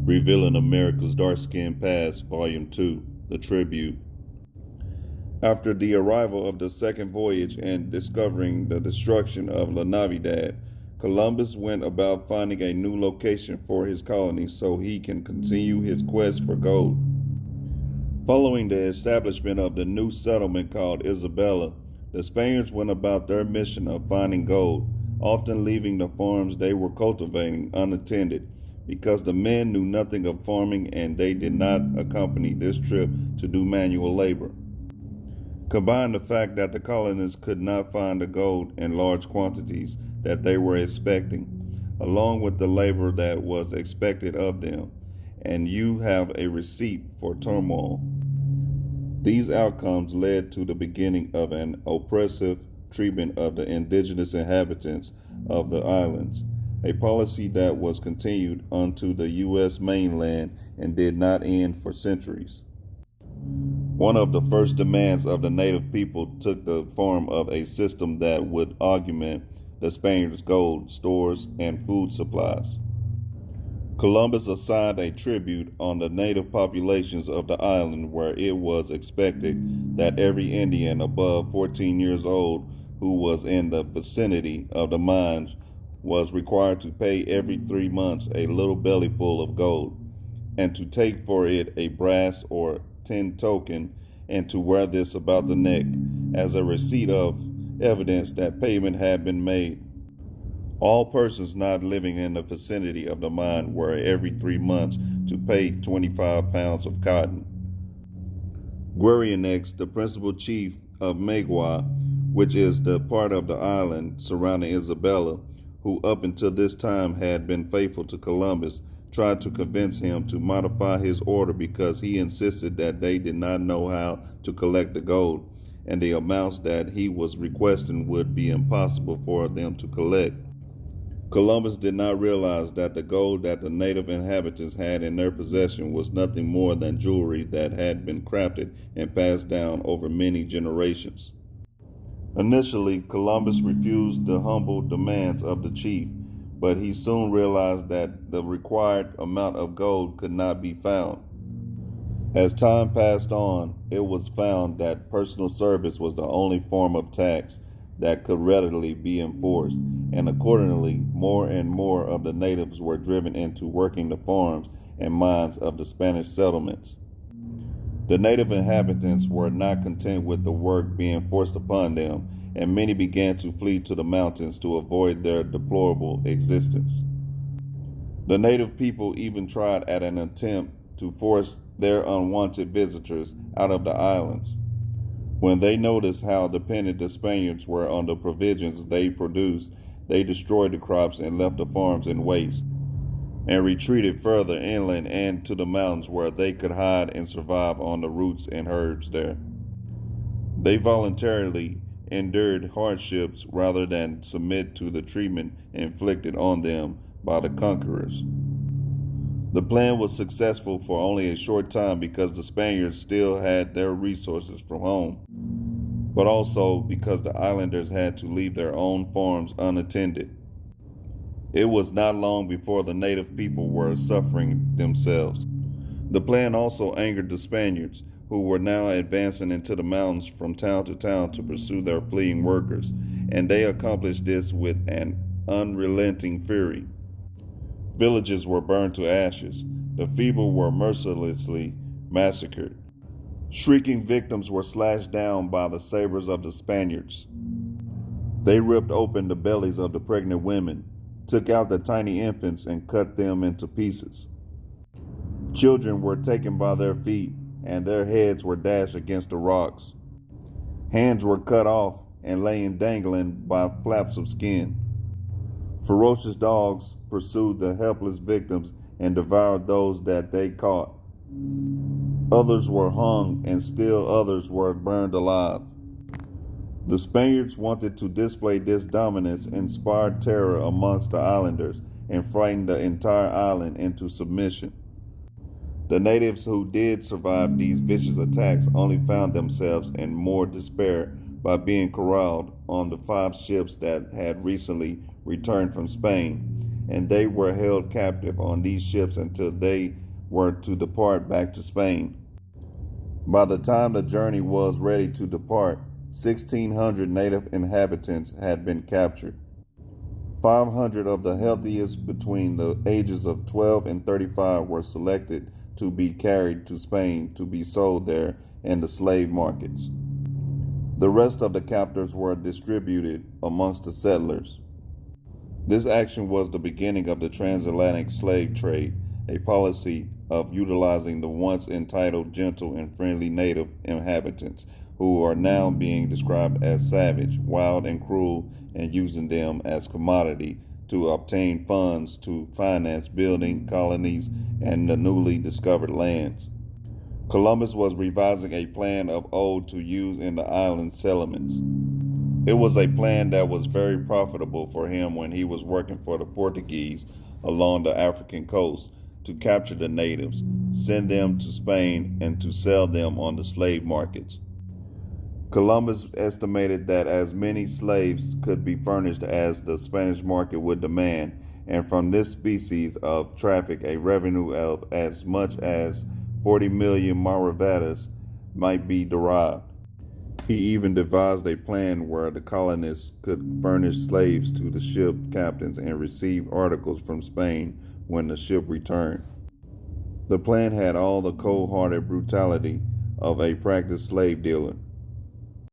Revealing America's Dark-Skinned Past, Volume 2, The Tribute. After the arrival of the second voyage and discovering the destruction of La Navidad, Columbus went about finding a new location for his colony so he can continue his quest for gold. Following the establishment of the new settlement called Isabella, the Spaniards went about their mission of finding gold, often leaving the farms they were cultivating unattended, because the men knew nothing of farming and they did not accompany this trip to do manual labor. Combine the fact that the colonists could not find the gold in large quantities that they were expecting, along with the labor that was expected of them, and you have a receipt for turmoil. These outcomes led to the beginning of an oppressive treatment of the indigenous inhabitants of the islands, a policy that was continued onto the U.S. mainland and did not end for centuries. One of the first demands of the native people took the form of a system that would augment the Spaniards' gold stores and food supplies. Columbus assigned a tribute on the native populations of the island, where it was expected that every Indian above 14 years old who was in the vicinity of the mines was required to pay every 3 months a little bellyful of gold, and to take for it a brass or tin token, and to wear this about the neck as a receipt of evidence that payment had been made. All persons not living in the vicinity of the mine were every 3 months to pay 25 pounds of cotton. Guarionex, the principal chief of Magua, which is the part of the island surrounding Isabella, who up until this time had been faithful to Columbus, tried to convince him to modify his order because he insisted that they did not know how to collect the gold, and the amounts that he was requesting would be impossible for them to collect. Columbus did not realize that the gold that the native inhabitants had in their possession was nothing more than jewelry that had been crafted and passed down over many generations. Initially, Columbus refused the humble demands of the chief, but he soon realized that the required amount of gold could not be found. As time passed on, it was found that personal service was the only form of tax that could readily be enforced, and accordingly, more and more of the natives were driven into working the farms and mines of the Spanish settlements. The native inhabitants were not content with the work being forced upon them, and many began to flee to the mountains to avoid their deplorable existence. The native people even tried at an attempt to force their unwanted visitors out of the islands. When they noticed how dependent the Spaniards were on the provisions they produced, they destroyed the crops and left the farms in waste, and retreated further inland and to the mountains where they could hide and survive on the roots and herbs there. They voluntarily endured hardships rather than submit to the treatment inflicted on them by the conquerors. The plan was successful for only a short time because the Spaniards still had their resources from home, but also because the islanders had to leave their own farms unattended. It was not long before the native people were suffering themselves. The plan also angered the Spaniards, who were now advancing into the mountains from town to town to pursue their fleeing workers, and they accomplished this with an unrelenting fury. Villages were burned to ashes. The feeble were mercilessly massacred. Shrieking victims were slashed down by the sabers of the Spaniards. They ripped open the bellies of the pregnant women, took out the tiny infants, and cut them into pieces. Children were taken by their feet, and their heads were dashed against the rocks. Hands were cut off and laying dangling by flaps of skin. Ferocious dogs pursued the helpless victims and devoured those that they caught. Others were hung, and still others were burned alive. The Spaniards wanted to display this dominance, inspired terror amongst the islanders, and frightened the entire island into submission. The natives who did survive these vicious attacks only found themselves in more despair by being corralled on the 5 ships that had recently returned from Spain, and they were held captive on these ships until they were to depart back to Spain. By the time the journey was ready to depart, 1,600 native inhabitants had been captured. 500 of the healthiest between the ages of 12 and 35 were selected to be carried to Spain to be sold there in the slave markets. The rest of the captives were distributed amongst the settlers. This action was the beginning of the transatlantic slave trade, a policy of utilizing the once entitled, gentle, and friendly native inhabitants, who are now being described as savage, wild, and cruel, and using them as commodity to obtain funds to finance building colonies and the newly discovered lands. Columbus was revising a plan of old to use in the island settlements. It was a plan that was very profitable for him when he was working for the Portuguese along the African coast to capture the natives, send them to Spain, and to sell them on the slave markets. Columbus estimated that as many slaves could be furnished as the Spanish market would demand, and from this species of traffic a revenue of as much as 40 million maravedis might be derived. He even devised a plan where the colonists could furnish slaves to the ship captains and receive articles from Spain when the ship returned. The plan had all the cold-hearted brutality of a practiced slave dealer.